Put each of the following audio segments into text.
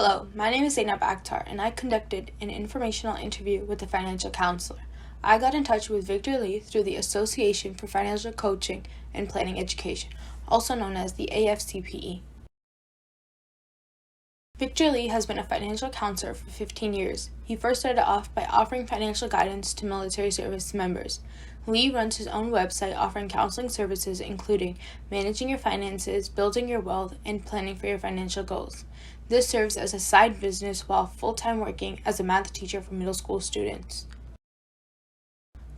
Hello, my name is Zainab Akhtar, and I conducted an informational interview with a financial counselor. I got in touch with Victor Lee through the Association for Financial Coaching and Planning Education, also known as the AFCPE. Victor Lee has been a financial counselor for 15 years. He first started off by offering financial guidance to military service members. Lee runs his own website offering counseling services including managing your finances, building your wealth, and planning for your financial goals. This serves as a side business while full-time working as a math teacher for middle school students.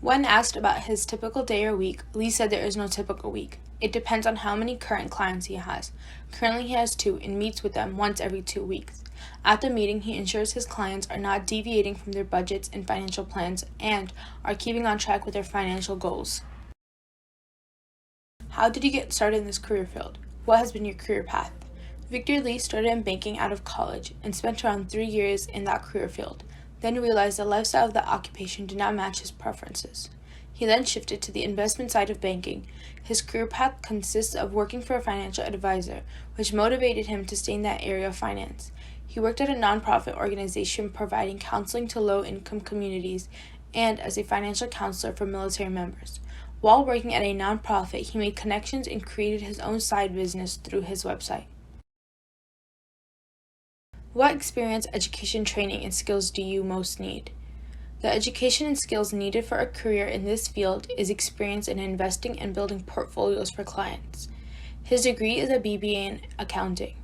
When asked about his typical day or week, Lee said there is no typical week. It depends on how many current clients he has. Currently he has 2 and meets with them once every 2 weeks. At the meeting, he ensures his clients are not deviating from their budgets and financial plans and are keeping on track with their financial goals. How did you get started in this career field? What has been your career path? Victor Lee started in banking out of college and spent around 3 years in that career field, then realized the lifestyle of the occupation did not match his preferences. He then shifted to the investment side of banking. His career path consists of working for a financial advisor, which motivated him to stay in that area of finance. He worked at a nonprofit organization providing counseling to low-income communities and as a financial counselor for military members. While working at a nonprofit, he made connections and created his own side business through his website. What experience, education, training, and skills do you most need? The education and skills needed for a career in this field is experience in investing and building portfolios for clients. His degree is a BBA in accounting.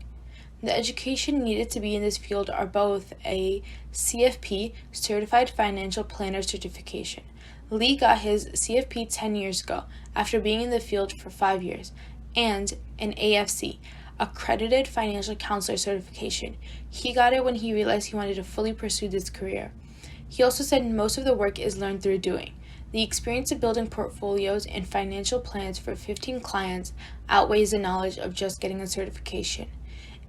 The education needed to be in this field are both a CFP, Certified Financial Planner certification. Lee got his CFP 10 years ago after being in the field for 5 years, and an AFC, Accredited Financial Counselor certification. He got it when he realized he wanted to fully pursue this career. He also said most of the work is learned through doing. The experience of building portfolios and financial plans for 15 clients outweighs the knowledge of just getting a certification.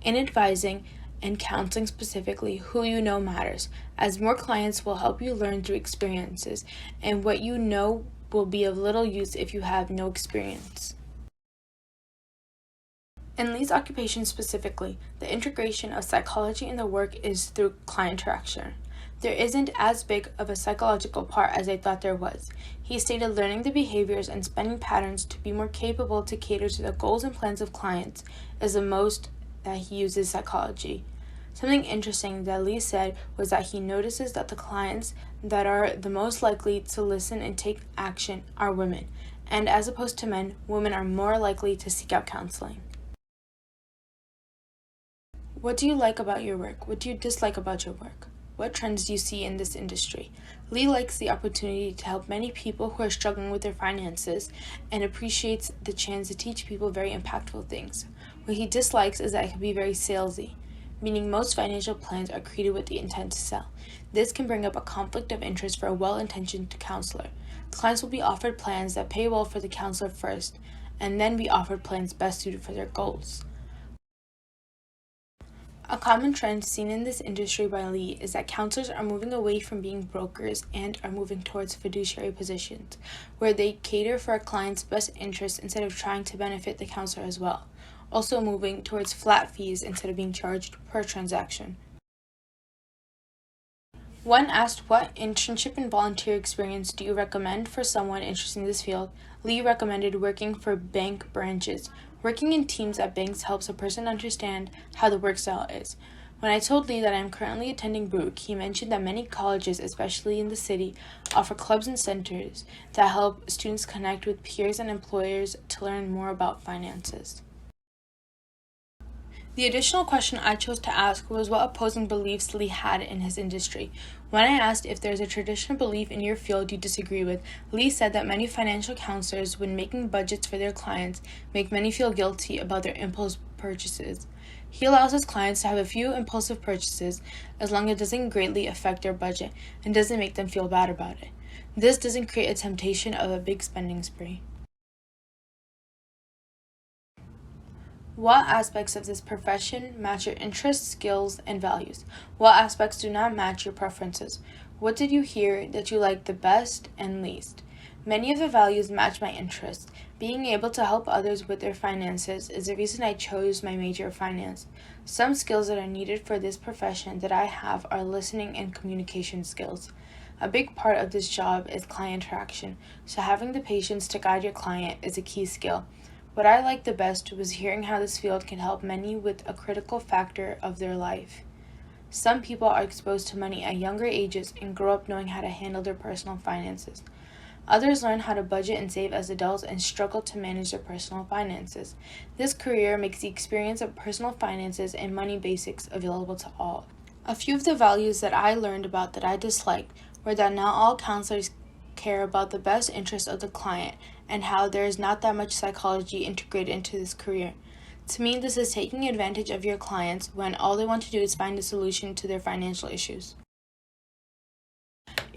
In advising and counseling specifically, who you know matters, as more clients will help you learn through experiences, and what you know will be of little use if you have no experience. In Lee's occupation specifically, the integration of psychology in the work is through client interaction. There isn't as big of a psychological part as I thought there was. He stated learning the behaviors and spending patterns to be more capable to cater to the goals and plans of clients is the most that he uses psychology. Something interesting that Lee said was that he notices that the clients that are the most likely to listen and take action are women, and as opposed to men, women are more likely to seek out counseling. What do you like about your work? What do you dislike about your work? What trends do you see in this industry? Lee likes the opportunity to help many people who are struggling with their finances and appreciates the chance to teach people very impactful things. What he dislikes is that it can be very salesy, meaning most financial plans are created with the intent to sell. This can bring up a conflict of interest for a well-intentioned counselor. Clients will be offered plans that pay well for the counselor first, and then be offered plans best suited for their goals. A common trend seen in this industry by Lee is that counselors are moving away from being brokers and are moving towards fiduciary positions, where they cater for a client's best interest instead of trying to benefit the counselor as well. Also moving towards flat fees instead of being charged per transaction. When asked what internship and volunteer experience do you recommend for someone interested in this field, Lee recommended working for bank branches. Working in teams at banks helps a person understand how the work style is. When I told Lee that I am currently attending Brook, he mentioned that many colleges, especially in the city, offer clubs and centers that help students connect with peers and employers to learn more about finances. The additional question I chose to ask was what opposing beliefs Lee had in his industry. When I asked if there's a traditional belief in your field you disagree with, Lee said that many financial counselors, when making budgets for their clients, make many feel guilty about their impulse purchases. He allows his clients to have a few impulsive purchases as long as it doesn't greatly affect their budget and doesn't make them feel bad about it. This doesn't create a temptation of a big spending spree. What aspects of this profession match your interests, skills, and values? What aspects do not match your preferences? What did you hear that you liked the best and least? Many of the values match my interests. Being able to help others with their finances is the reason I chose my major of finance. Some skills that are needed for this profession that I have are listening and communication skills. A big part of this job is client interaction, so having the patience to guide your client is a key skill. What I liked the best was hearing how this field can help many with a critical factor of their life. Some people are exposed to money at younger ages and grow up knowing how to handle their personal finances. Others learn how to budget and save as adults and struggle to manage their personal finances. This career makes the experience of personal finances and money basics available to all. A few of the values that I learned about that I disliked were that not all counselors care about the best interest of the client and how there is not that much psychology integrated into this career. To me, this is taking advantage of your clients when all they want to do is find a solution to their financial issues.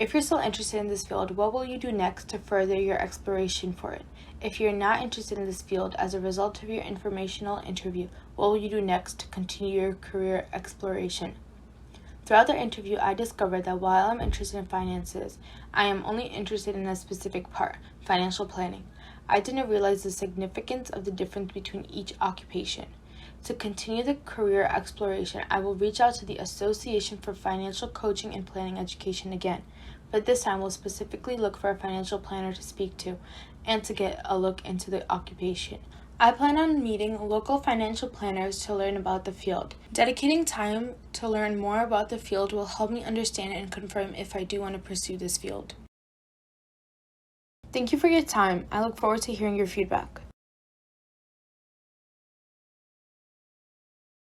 If you're still interested in this field, what will you do next to further your exploration for it? If you're not interested in this field as a result of your informational interview, what will you do next to continue your career exploration? Throughout the interview, I discovered that while I'm interested in finances, I am only interested in a specific part, financial planning. I didn't realize the significance of the difference between each occupation. To continue the career exploration, I will reach out to the Association for Financial Coaching and Planning Education again, but this time we'll specifically look for a financial planner to speak to and to get a look into the occupation. I plan on meeting local financial planners to learn about the field. Dedicating time to learn more about the field will help me understand and confirm if I do want to pursue this field. Thank you for your time. I look forward to hearing your feedback.